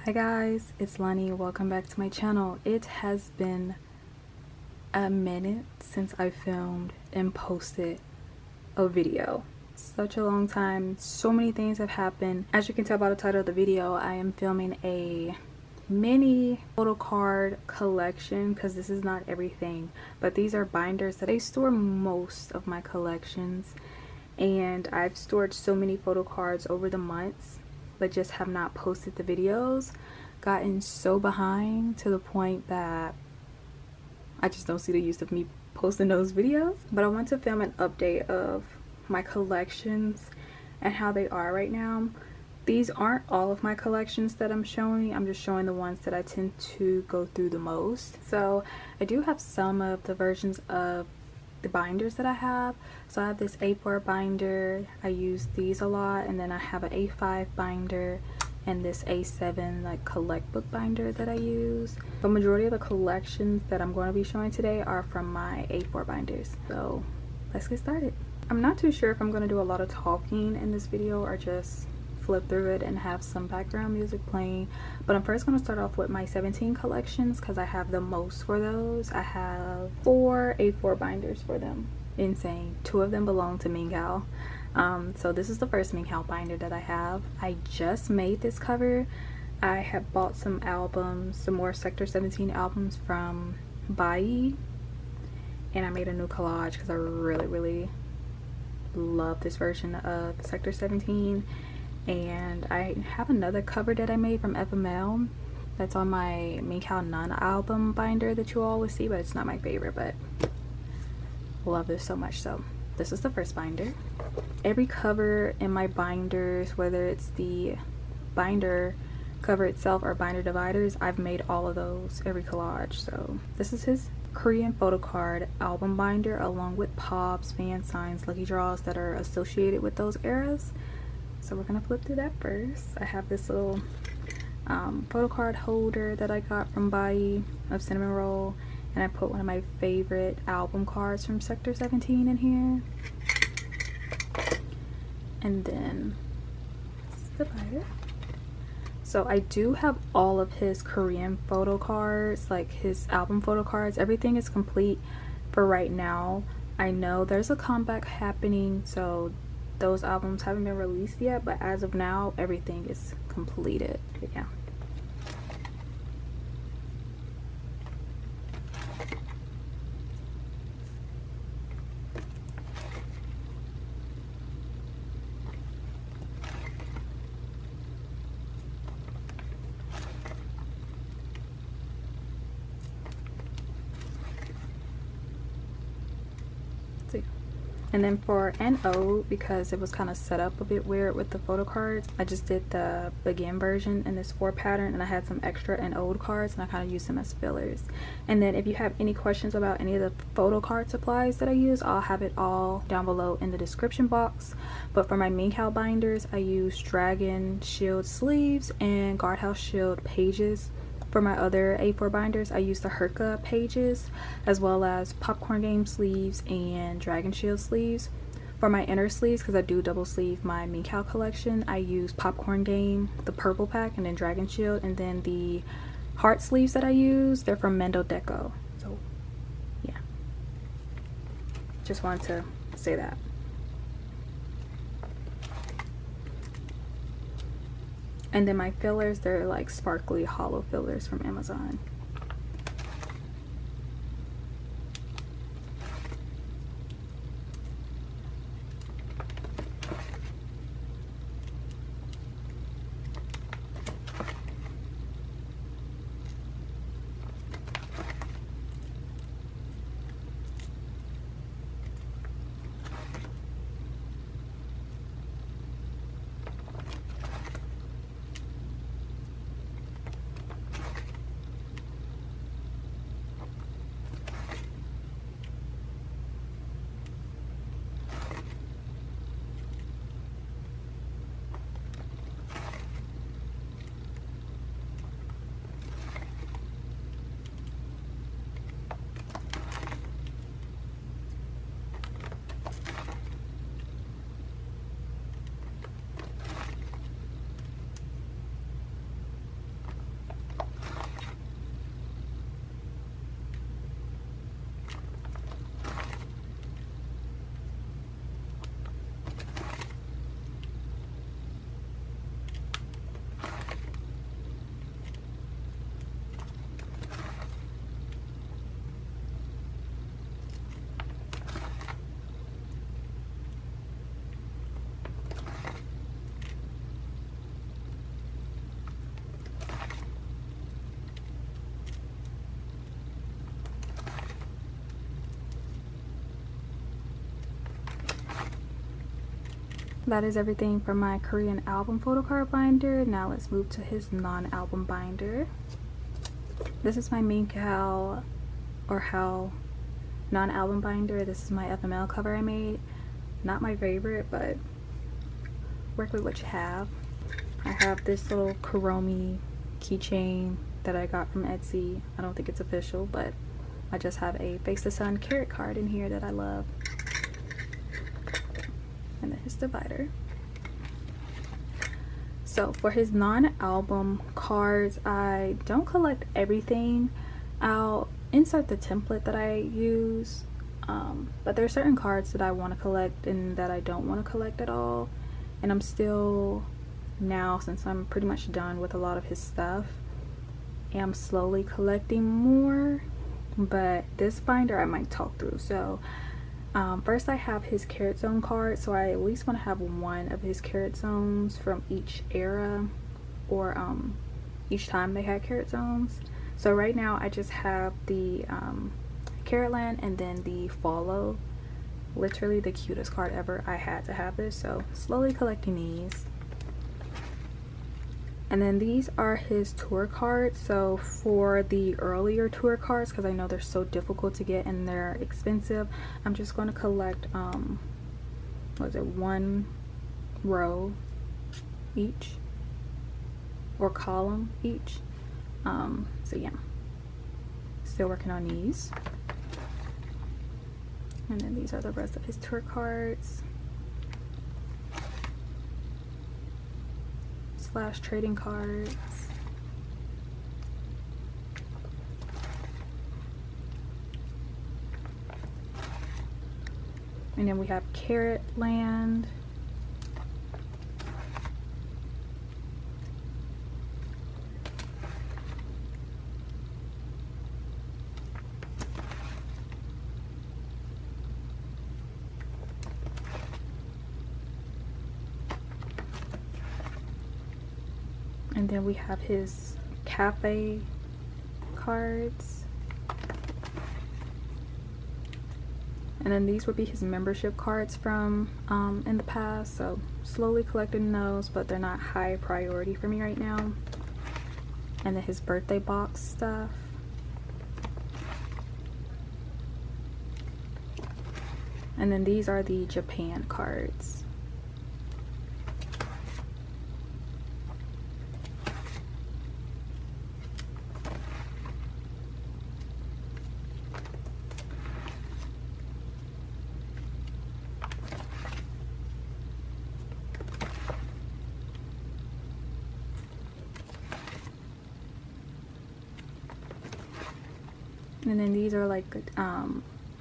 Hi guys, it's Lonni. Welcome back to my channel. It has been a minute since I filmed and posted a video. Such a long time. So many things have happened. As you can tell by the title of the video, I am filming a mini photo card collection because this is not everything, but these are binders that I store most of my collections, and I've stored so many photo cards over the months but just have not posted the videos. Gotten so behind to the point that I just don't see the use of me posting those videos. But I want to film an update of my collections and how they are right now. These aren't all of my collections that I'm showing. I'm just showing the ones that I tend to go through the most. So I do have some of the versions of the binders that I have. So I have this A4 binder. I use these a lot, and then I have an A5 binder and this A7 like collect book binder that I use. The majority of the collections that I'm going to be showing today are from my A4 binders. So let's get started. I'm not too sure if I'm going to do a lot of talking in this video or just flip through it and have some background music playing, but I'm first going to start off with my 17 collections because I have the most for those. I have 4 A4 binders for them. Insane. 2 of them belong to Mingao. So this is the first Mingao binder that I have. I just made this cover. I have bought some albums, some more Sector 17 albums from Bai, and I made a new collage because I really love this version of Sector 17. And I have another cover that I made from FML that's on my Mingao Nun album binder that you all will see, but it's not my favorite, but I love this so much. So this is the first binder. Every cover in my binders, whether it's the binder cover itself or binder dividers, I've made all of those, every collage. So this is his Korean photo card album binder, along with pops, fan signs, lucky draws that are associated with those eras. So we're gonna flip through that first. I have this little photo card holder that I got from Bai of cinnamon roll, and I put one of my favorite album cards from Sector 17 in here. And then the divider. So I do have all of his Korean photo cards, like his album photo cards. Everything is complete for right now. I know there's a comeback happening, so those albums haven't been released yet, but as of now everything is completed. Yeah. See. And then for an ode, because it was kind of set up a bit weird with the photo cards, I just did the begin version in this 4 pattern, and I had some extra and ode cards and I kind of used them as fillers. And then if you have any questions about any of the photo card supplies that I use, I'll have it all down below in the description box. But for my Mingao binders, I use Dragon Shield sleeves and Guardhouse Shield pages. For my other A4 binders, I use the Herka pages, as well as Popcorn Game sleeves and Dragon Shield sleeves. For my inner sleeves, because I do double sleeve my Mingao collection, I use Popcorn Game, the purple pack, and then Dragon Shield. And then the heart sleeves that I use, they're from Mendo Deco. So yeah, just wanted to say that. And then my fillers, they're like sparkly hollow fillers from Amazon. that is everything for my Korean album photo card binder. Now let's move to his non-album binder. This is my Minkow or How non-album binder. This is my FML cover I made. Not my favorite, but work with what you have. I have this little Kuromi keychain that I got from Etsy. I don't think it's official, but I just have a Face the Sun carrot card in here that I love. And then his divider. So for his non-album cards, I don't collect everything. I'll insert the template that I use, but there are certain cards that I want to collect and that I don't want to collect at all. And I'm still, now since I'm pretty much done with a lot of his stuff, am slowly collecting more, but this binder I might talk through. So first I have his Carrot Zone card, so I at least want to have one of his Carrot Zones from each era, or each time they had Carrot Zones. So right now I just have the Carrotland and then the Follow. Literally the cutest card ever. I had to have this, so slowly collecting these. And then these are his tour cards. So for the earlier tour cards, because I know they're so difficult to get and they're expensive, I'm just going to collect what is it, one row each or column each. So yeah, still working on these. And then these are the rest of his tour cards / trading cards. And then we have Carrotland. And then we have his cafe cards. And then these would be his membership cards from in the past. So slowly collecting those, but they're not high priority for me right now. And then his birthday box stuff. And then these are the Japan cards. And then these are like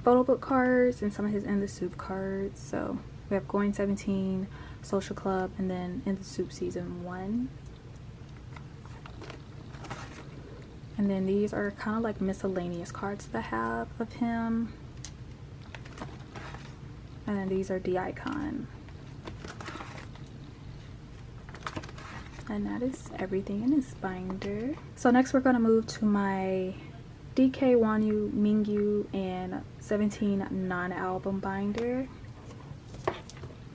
photo book cards and some of his In the Soup cards. So we have Going 17, Social Club, and then In the Soup Season 1. And then these are kind of like miscellaneous cards that I have of him. And then these are D-Icon. And that is everything in this binder. So next we're going to move to my DK Wonwoo, Mingyu, and 17 non-album binder.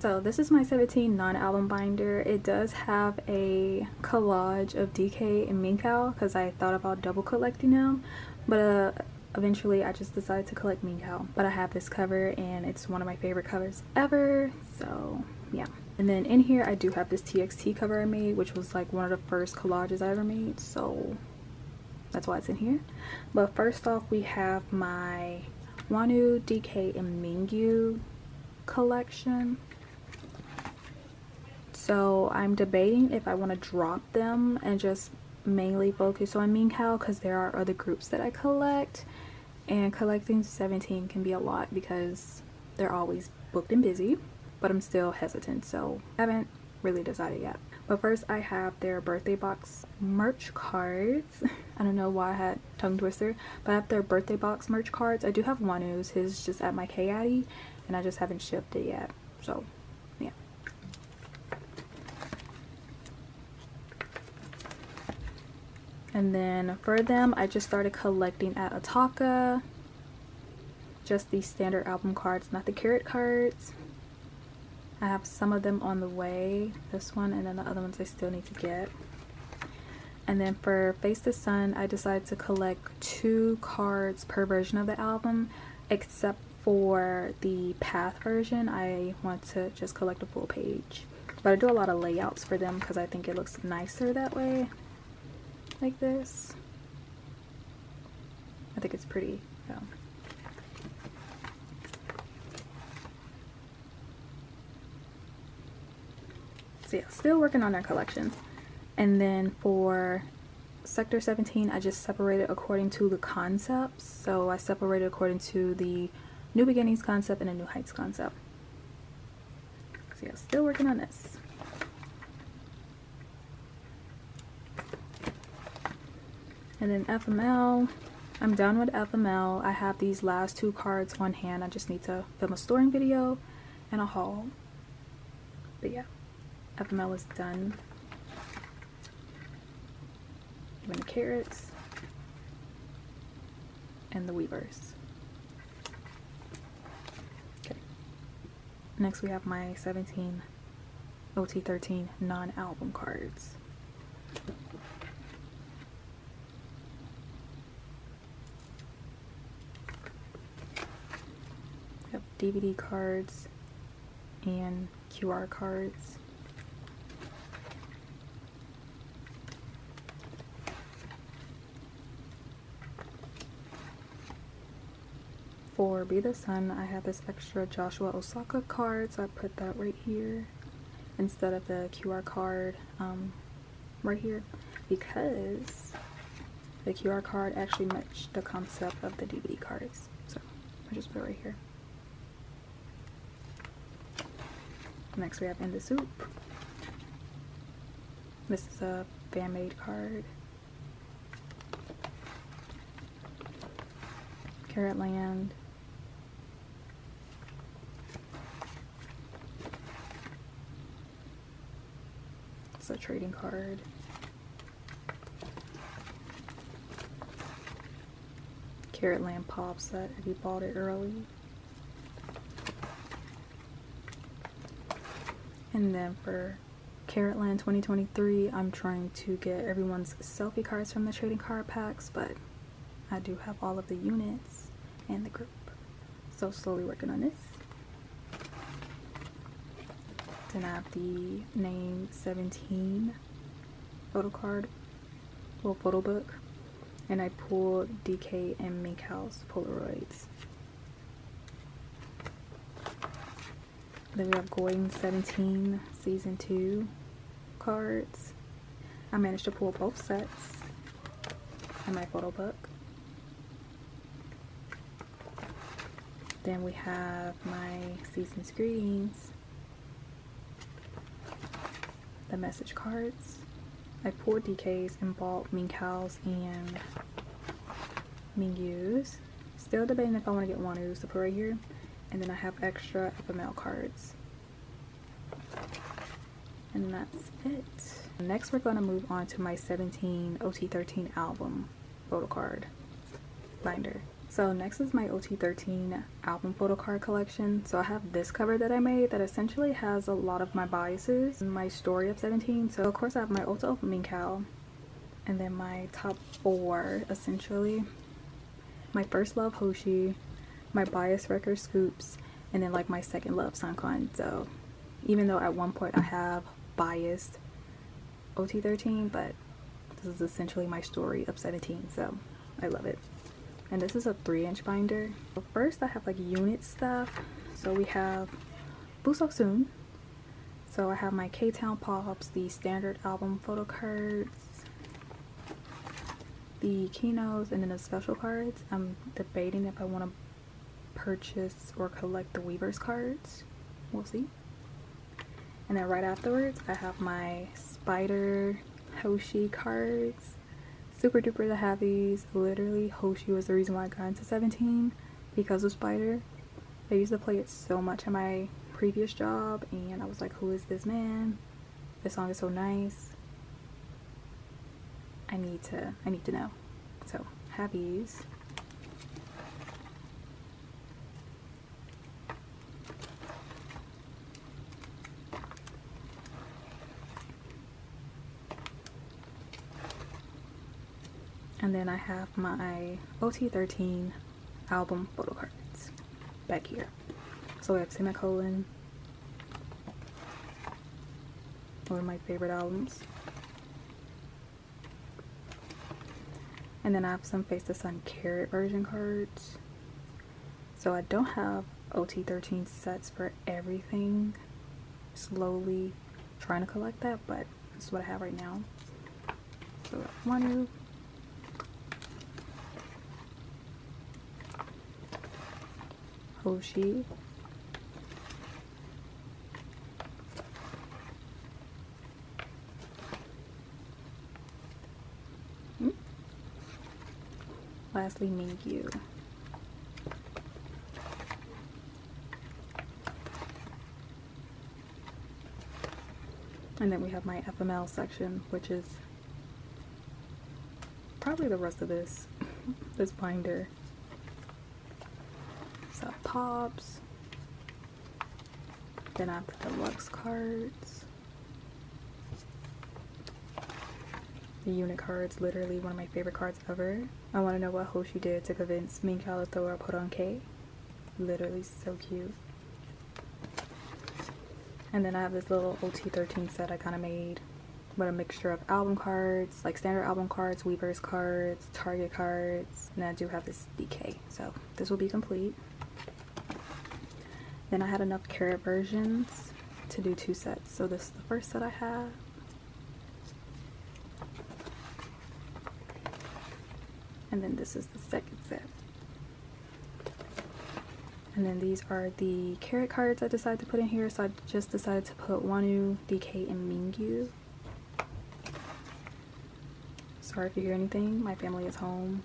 So this is my 17 non-album binder. It does have a collage of DK and Minkow because I thought about double collecting them, but eventually I just decided to collect Minkow. But I have this cover and it's one of my favorite covers ever, so yeah. And then in here I do have this TXT cover I made, which was like one of the first collages I ever made, so that's why it's in here. But first off, we have my Wonwoo, DK, and Mingyu collection. So I'm debating if I want to drop them and just mainly focus on Minkow because there are other groups that I collect, and collecting 17 can be a lot because they're always booked and busy, but I'm still hesitant, so I haven't really decided yet. But first I have their birthday box merch cards. I don't know why I had tongue twister, but I have their birthday box merch cards. I do have Wonwoo's. His is just at my K-Addy and I just haven't shipped it yet, so yeah. And then for them I just started collecting at Ataka, just the standard album cards, not the carrot cards. I have some of them on the way, this one, and then the other ones I still need to get. And then for Face the Sun, I decided to collect 2 cards per version of the album, except for the Path version. I want to just collect a full page. But I do a lot of layouts for them because I think it looks nicer that way, like this. I think it's pretty. So. So yeah, still working on that collection. And then for Sector 17, I just separated according to the concepts. So I separated according to the New Beginnings concept and the New Heights concept. So yeah, still working on this. And then FML, I'm done with FML. I have these last 2 cards on hand. I just need to film a storing video and a haul. But yeah, FML is done. Even the carrots and the weavers. Okay. Next we have my 17 OT13 non-album cards. Yep, DVD cards and QR cards. For Be the Sun, I have this extra Joshua Osaka card, so I put that right here instead of the QR card right here, because the QR card actually matched the concept of the DVD cards. So I just put it right here. Next we have In the Soup. This is a fan-made card. Carrot Land. It's a trading card. Carrot Land pop set if you bought it early. And then for Carrot Land 2023, I'm trying to get everyone's selfie cards from the trading card packs, but I do have all of the units and the group. So slowly working on this. Then I have the name 17 photo card, little photo book, and I pulled DK and Mink House Polaroids. Then we have Gordon 17 Season 2 cards. I managed to pull both sets in my photo book. Then we have my Season's Greetings, the message cards. I pulled DKs and bought Mink House and Mingyu's. Still debating if I want to get Wanu's to put right here. And then I have extra FML cards. And that's it. Next we're going to move on to my 17 OT13 album photo card binder. So next is my OT13 album photo card collection. So I have this cover that I made that essentially has a lot of my biases and my story of 17. So of course I have my Ulta Minkau, and then my top 4 essentially. My first love Hoshi, my bias record Scoops, and then like my second love Sankwan. So even though at one point I have biased OT13, but this is essentially my story of 17, so I love it. And this is a 3-inch binder. So first I have like unit stuff. So we have Busok Soon. So I have my K-Town Pops, the standard album photo cards, the keynotes, and then the special cards. I'm debating if I want to purchase or collect the Weavers cards. We'll see. And then right afterwards I have my Spider Hoshi cards. Super duper to have these. Literally Hoshi was the reason why I got into 17, because of Spider. I used to play it so much in my previous job and I was like, who is this man? This song is so nice. I need to know. So have these. And then I have my OT13 album photo cards back here. So we have Semicolon, one of my favorite albums. And then I have some Face the Sun Carrot version cards. So I don't have OT13 sets for everything. Slowly trying to collect that, but this is what I have right now. So Lonni, Hoshi, lastly Mingyu. And then we have my FML section, which is probably the rest of this this binder. So pops. Then I have the deluxe cards. The unit cards, literally one of my favorite cards ever. I want to know what Hoshi did to convince Minkala to throw her put on K. Literally so cute. And then I have this little OT13 set I kind of made with a mixture of album cards, like standard album cards, Weavers cards, Target cards, and I do have this DK, so this will be complete. Then I had enough carrot versions to do 2 sets, so this is the first set I have. And then this is the second set. And then these are the carrot cards I decided to put in here. So I just decided to put Wonu, DK, and Mingyu. Sorry if you hear anything. My family is home.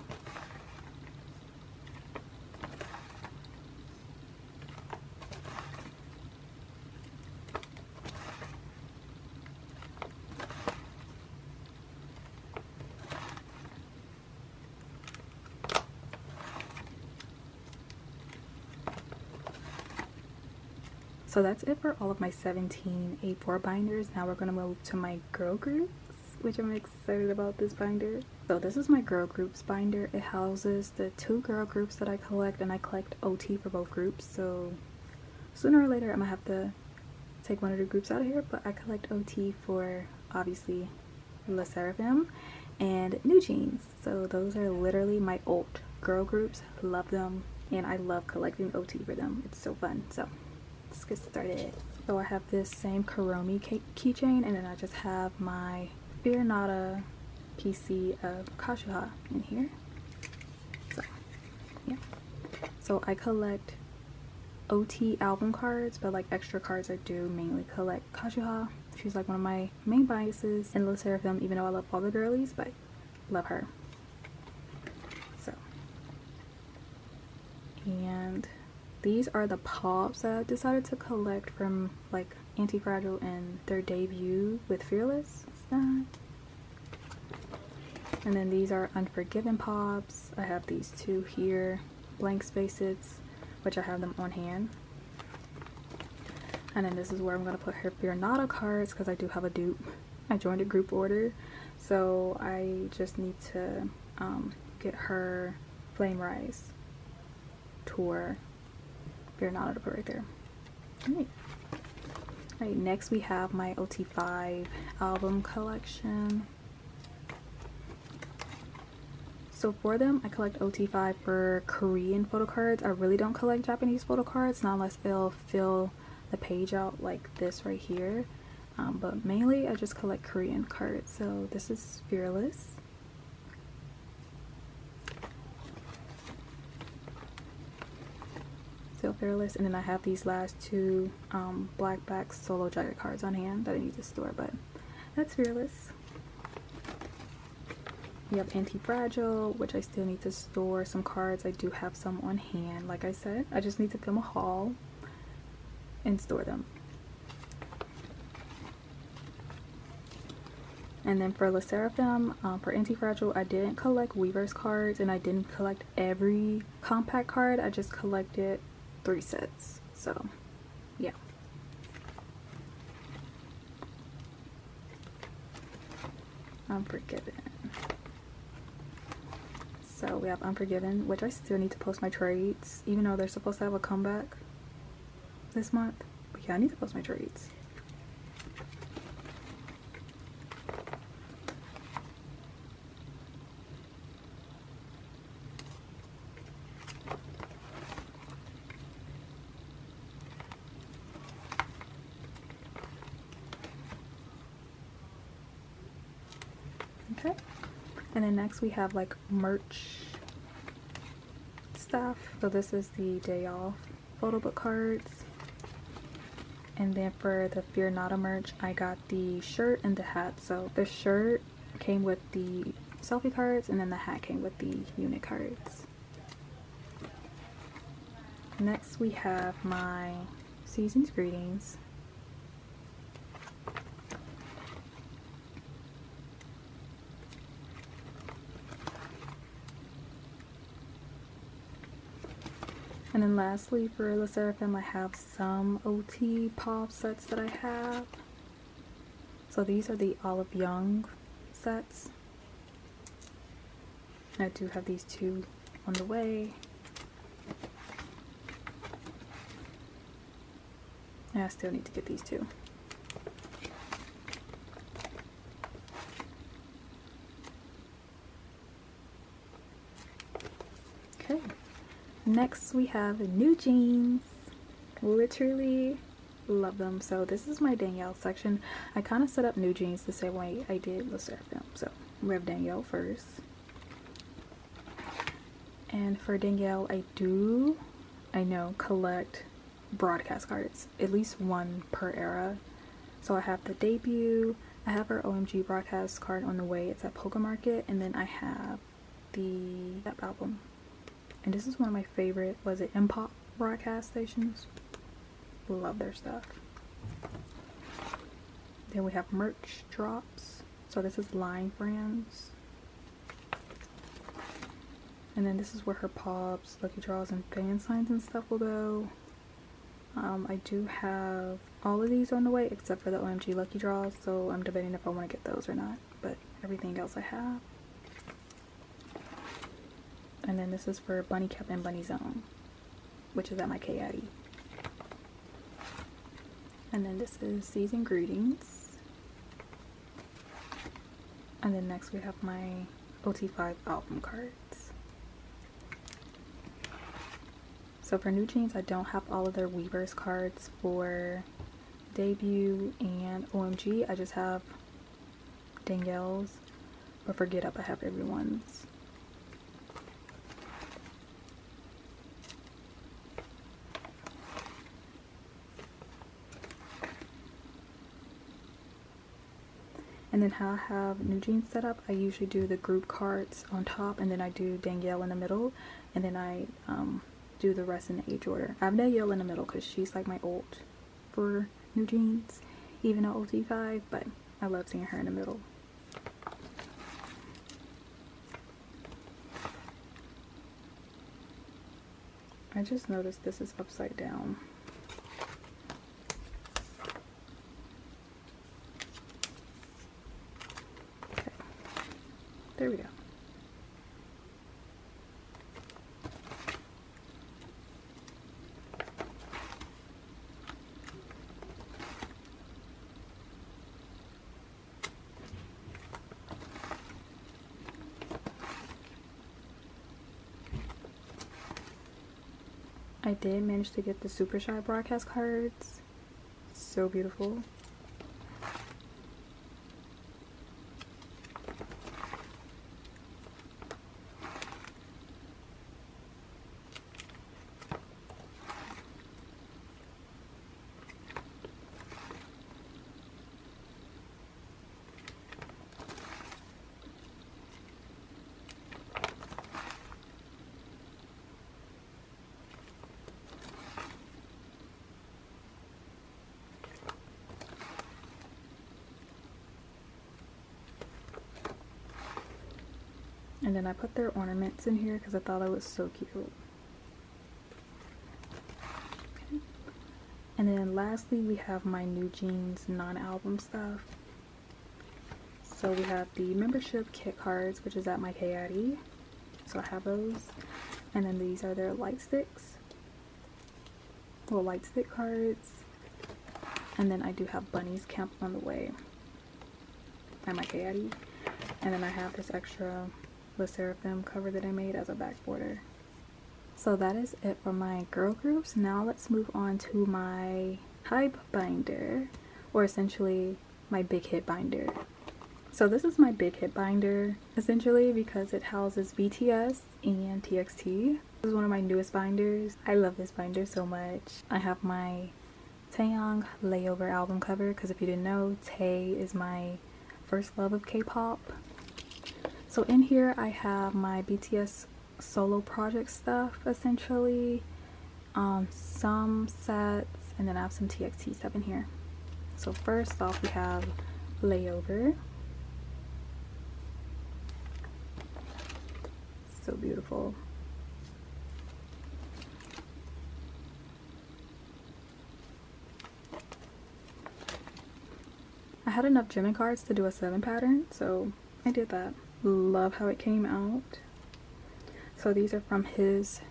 So that's it for all of my 17 A4 binders. Now we're going to move to my girl groups, which I'm excited about this binder. So this is my girl groups binder. It houses the 2 girl groups that I collect, and I collect OT for both groups. So sooner or later I'm going to have to take one of the groups out of here, but I collect OT for obviously Le Sserafim and New Jeans. So those are literally my old girl groups. Love them, and I love collecting OT for them. It's so fun. So let's get started. So I have this same Kuromi keychain, and then I just have my Fear Nada PC of Kashuha in here. So yeah, so I collect OT album cards, but like extra cards I do mainly collect Kashuha. She's like one of my main biases in Le Sserafim, even though I love all the girlies, but love her. So, and these are the pops that I decided to collect from like Anti-Fragile and their debut with Fearless. And then these are Unforgiven pops. I have these 2 here, blank spaces, which I have them on hand. And then this is where I'm going to put her Fear Nada cards, because I do have a dupe. I joined a group order, so I just need to get her Flame Rise tour Fear Nada to put right there. Alright, next we have my OT5 album collection. So for them, I collect OT5 for Korean photo cards. I really don't collect Japanese photo cards, not unless they'll fill the page out like this right here. But mainly I just collect Korean cards. So this is Fearless. Still Fearless. And then I have these last 2 black back solo jacket cards on hand that I need to store, but that's Fearless. We have Anti-Fragile, which I still need to store some cards. I do have some on hand, like I said. I just need to film a haul and store them. And then for Le Sserafim, for Anti-Fragile, I didn't collect Weavers cards, and I didn't collect every compact card. I just collected 3 sets. So, yeah. Unforgiven. So we have Unforgiven, which I still need to post my trades, even though they're supposed to have a comeback this month. But yeah, I need to post my trades. Okay, and then next we have like merch stuff. So this is the day off photo book cards. And then for the Fear Nada merch, I got the shirt and the hat. So the shirt came with the selfie cards, and then the hat came with the unit cards. Next we have my season's greetings. And then lastly, for the Seraphim, I have some OT pop sets that I have. So these are the Olive Young sets. I do have these two on the way. And I still need to get these two. Okay. Next we have new jeans. Literally love them. So this is my Danielle section. I kind of set up new jeans the same way I did the Seraphim. So we have Danielle first. And for Danielle, I know, collect broadcast cards. At least one per era. So I have the debut. I have her OMG broadcast card on the way. It's at Polka Market. And then I have the album. And this is one of my favorite, was it M-Pop broadcast stations? Love their stuff. Then we have merch drops. So this is Line Friends. And then this is where her pops, lucky draws, and fan signs and stuff will go. I do have all of these on the way except for the OMG lucky draws, so I'm debating if I want to get those or not. But everything else I have. And then this is for Bunny Cap and Bunny Zone, which is at my K-Addy. And then this is Season Greetings. And then next we have my OT5 album cards. So for new jeans, I don't have all of their Weavers cards for debut and OMG. I just have Danielle's, but for Get Up I have everyone's. And then how I have new jeans set up, I usually do the group cards on top, and then I do Danielle in the middle, and then I do the rest in the age order. I have Danielle in the middle because she's like my old for new jeans, even though OT5, but I love seeing her in the middle. I just noticed this is upside down. Okay, there we go. I did manage to get the Super Shy broadcast cards. So beautiful. And then I put their ornaments in here because I thought it was so cute. Okay. And then lastly, we have my new jeans non-album stuff. So we have the membership kit cards, which is at my K-Addy. So I have those. And then these are their light sticks. Little light stick cards. And then I do have bunnies camp on the way. And my caddy. And then I have this extra Le Seraphim cover that I made as a back border. So that is it for my girl groups. Now let's move on to my hype binder, or essentially my big hit binder. So this is my big hit binder essentially because it houses BTS and TXT. This is one of my newest binders. I love this binder so much. I have my Taeyang Layover album cover because if you didn't know, Tae is my first love of K-pop. So in here I have my BTS solo project stuff essentially, some sets, and then I have some TXT stuff in here. So first off we have Layover. So beautiful. I had enough Gemini cards to do a 7 pattern, so I did that. Love how it came out. So these are from his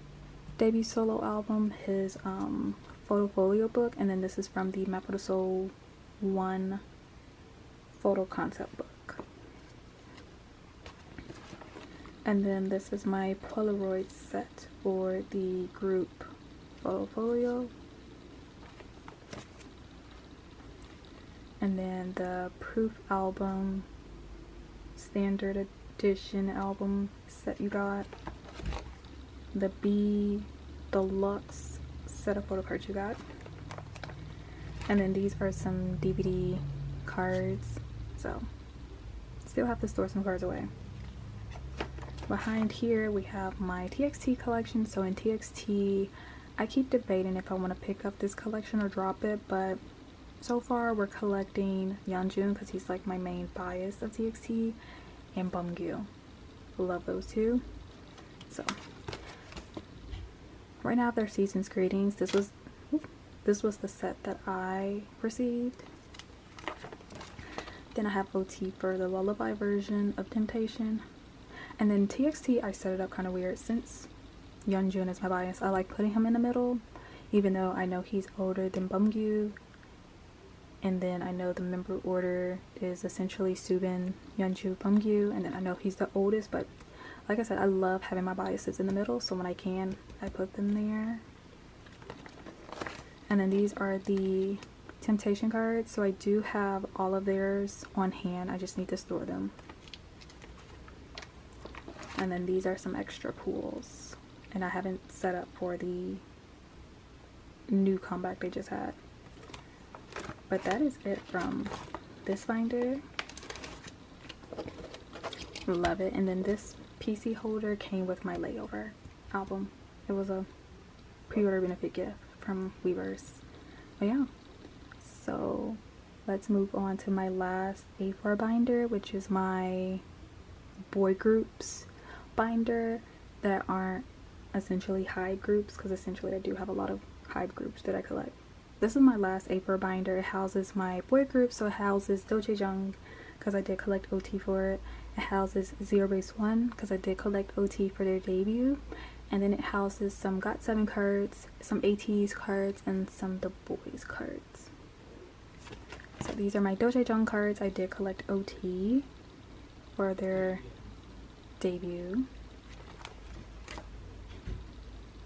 debut solo album, his photofolio book, and then this is from the Map of the Soul 1 photo concept book. And then this is my Polaroid set for the group photofolio. And then the Proof album, standard edition album set you got. The B Deluxe set of photo cards you got. And then these are some DVD cards. So, still have to store some cards away. Behind here we have my TXT collection. So in TXT, I keep debating if I want to pick up this collection or drop it, but so far we're collecting Yeonjun because he's like my main bias of TXT, and Bumgyu. Love those two. So right now they're Season's Greetings. This was the set that I received. Then I have OT for the Lullaby version of Temptation. And then TXT, I set it up kind of weird since Yeonjun is my bias. I like putting him in the middle, even though I know he's older than Bumgyu. And then I know the member order is essentially Subin, Yeonju, Bumgyu, and then I know he's the oldest, but like I said, I love having my biases in the middle, so when I can, I put them there. And then these are the Temptation cards, so I do have all of theirs on hand, I just need to store them. And then these are some extra pools, and I haven't set up for the new comeback they just had. But that is it from this binder. Love it. And then this PC holder came with my Layover album. It was a pre-order benefit gift from Weverse. But yeah, so let's move on to my last A4 binder, which is my boy groups binder that aren't essentially hide groups, because essentially I do have a lot of hide groups that I collect. This is my last A4 binder. It houses my boy group, so it houses Dojaejang because I did collect OT for it. It houses Zero Base 1 because I did collect OT for their debut. And then it houses some GOT7 cards, some ATEEZ cards, and some The Boys cards. So these are my Dojaejang cards. I did collect OT for their debut.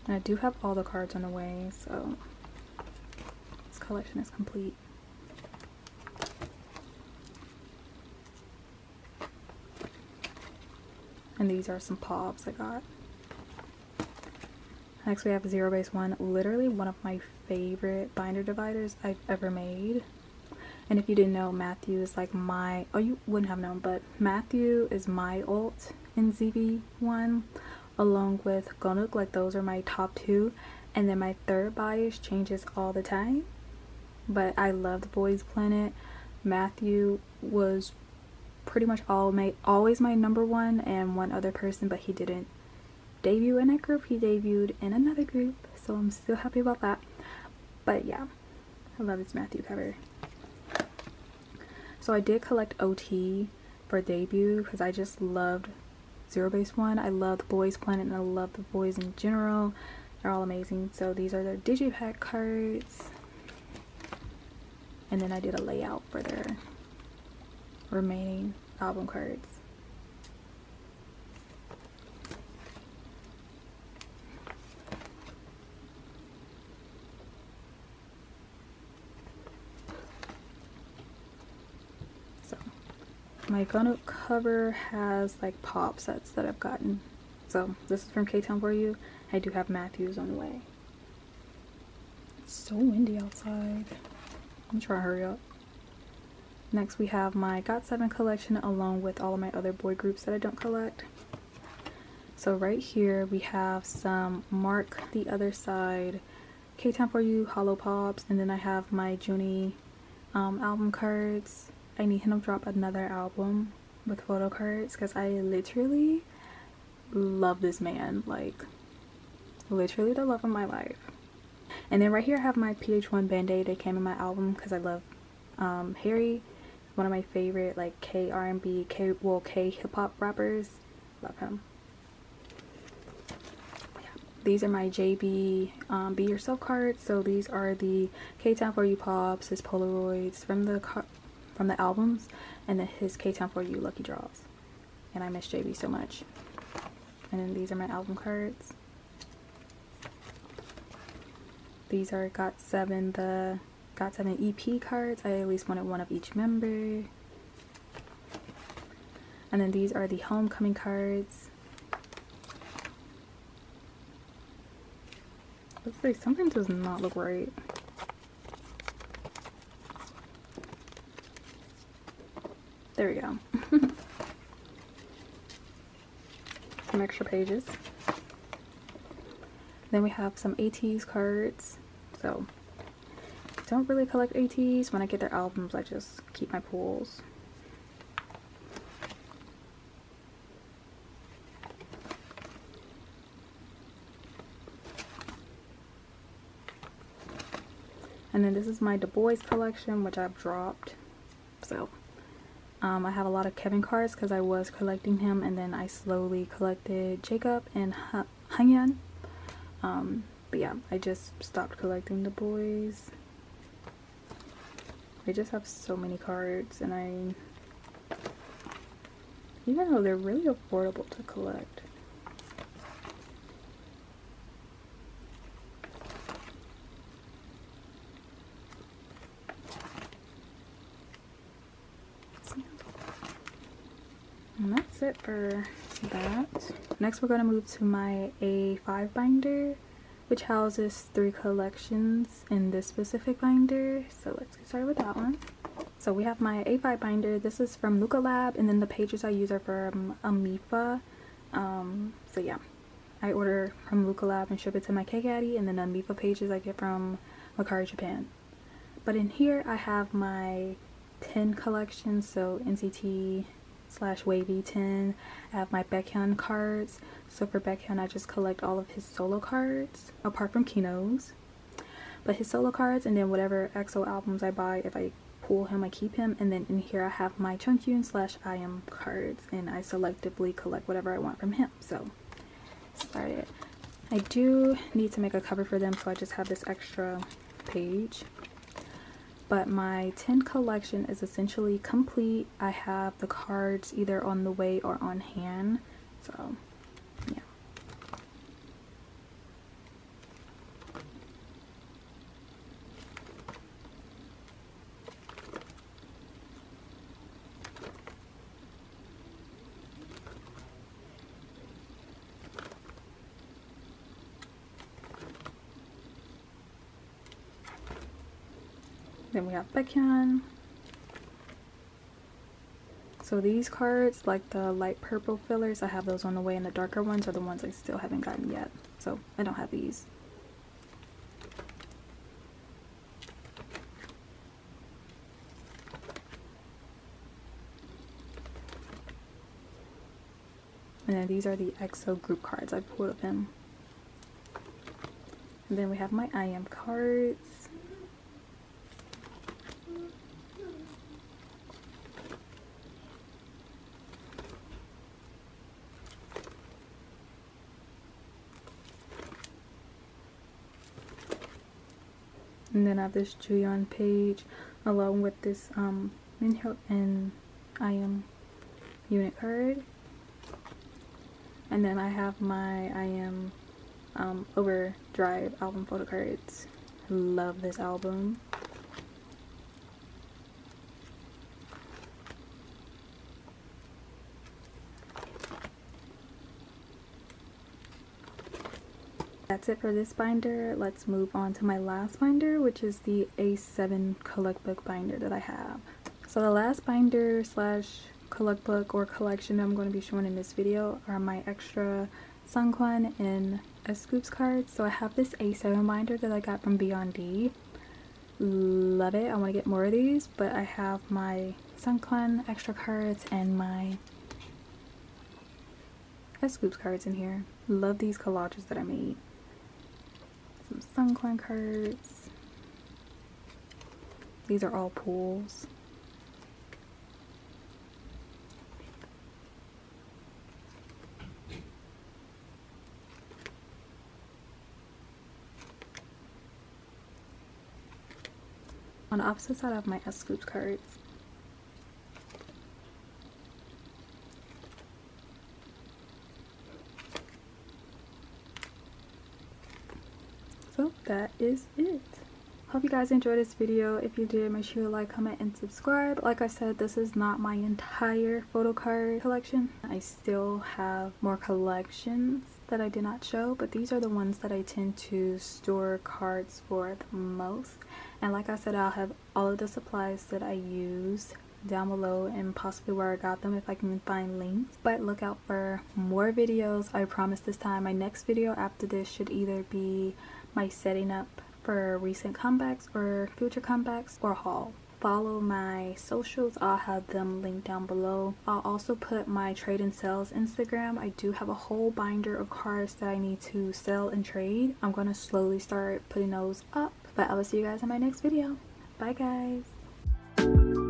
And I do have all the cards on the way, so this collection is complete. And these are some pops I got. Next we have Zero Base 1, literally one of my favorite binder dividers I've ever made. And if you didn't know, Matthew is like my, oh, you wouldn't have known, but Matthew is my ult in ZV1 along with Gonuk. Like those are my top two, and then my third bias changes all the time, but I love the Boys Planet. Matthew was pretty much always my number one, and one other person, but he didn't debut in that group. He debuted in another group, so I'm still happy about that. But yeah, I love this Matthew cover. So I did collect OT for debut because I just loved Zero Base one. I love the boys planet and I love the boys in general. They're all amazing. So these are their digipack cards. And then I did a layout for their remaining album cards. So my Gunnook cover has like pop sets that I've gotten. So this is from K-Town For You. I do have Matthews on the way. It's so windy outside. I'm trying to hurry up. Next we have my Got7 collection along with all of my other boy groups that I don't collect. So right here we have some Mark the Other Side, K-Town For You, Hollow Pops, and then I have my Junie album cards. I need him to drop another album with photo cards because I literally love this man, like literally the love of my life. And then right here I have my PH1 Band-Aid. They came in my album because I love Harry, one of my favorite like K R&B, K hip hop rappers. Love him. Yeah. These are my JB Be Yourself cards. So these are the K-Town For You pops, his Polaroids from the albums, and then his K-Town For You lucky draws. And I miss JB so much. And then these are my album cards. These are Got7, the Got7 EP cards. I at least wanted one of each member. And then these are the Homecoming cards. Let's see, something does not look right. There we go. Some extra pages. Then we have some ATEEZ cards. So, don't really collect ATEEZ. When I get their albums, I just keep my pools. And then this is my Du Bois collection, which I've dropped. So, I have a lot of Kevin cards because I was collecting him, and then I slowly collected Jacob and Hangyeon. But yeah, I just stopped collecting Du Bois. I just have so many cards, and even though they're really affordable to collect. And that's it for that. Next we're going to move to my A5 binder, which houses 3 collections in this specific binder. So let's get started with that one. So we have my A5 binder. This is from Luca Lab, and then the pages I use are from amifa. So yeah, I order from Luca Lab and ship it to my K-Caddy, and then the amifa pages I get from Mercari, Japan. But in here I have my 10 collection, so NCT/Wavy 10. I have my Baekhyun cards. So for Baekhyun, I just collect all of his solo cards, apart from Kino's. But his solo cards, and then whatever EXO albums I buy, if I pull him, I keep him. And then in here I have my Chungkyun/IM cards, and I selectively collect whatever I want from him. So, started. I do need to make a cover for them, so I just have this extra page. But my 10 collection is essentially complete. I have the cards either on the way or on hand. So, yeah. Then we have Baekhyun. So these cards, like the light purple fillers, I have those on the way, and the darker ones are the ones I still haven't gotten yet. So I don't have these. And then these are the EXO group cards I pulled of him. And then we have my IM cards. And then I have this Julian page along with this Minho and I am unit card. And then I have my I am Overdrive album photo cards. Love this album. That's it for this binder. Let's move on to my last binder, which is the A7 collect book binder that I have. So the last binder slash collect book or collection I'm going to be showing in this video are my extra Sanquan and Scoops cards. So I have this A7 binder that I got from Beyond D. Love it. I want to get more of these, but I have my Sanquan extra cards and my Scoops cards in here. Love these collages that I made. Some Sanquan cards. These are all pools. On the opposite side, I have my Scoops cards. So that is it. Hope you guys enjoyed this video. If you did, make sure to like, comment, and subscribe. Like I said, this is not my entire photo card collection. I still have more collections that I did not show, but these are the ones that I tend to store cards for the most. And like I said, I'll have all of the supplies that I used down below and possibly where I got them if I can find links. But look out for more videos. I promise this time my next video after this should either be my setting up for recent comebacks or future comebacks or haul. Follow my socials, I'll have them linked down below. I'll also put my trade and sales Instagram. I do have a whole binder of cards that I need to sell and trade. I'm gonna slowly start putting those up, but I will see you guys in my next video. Bye guys.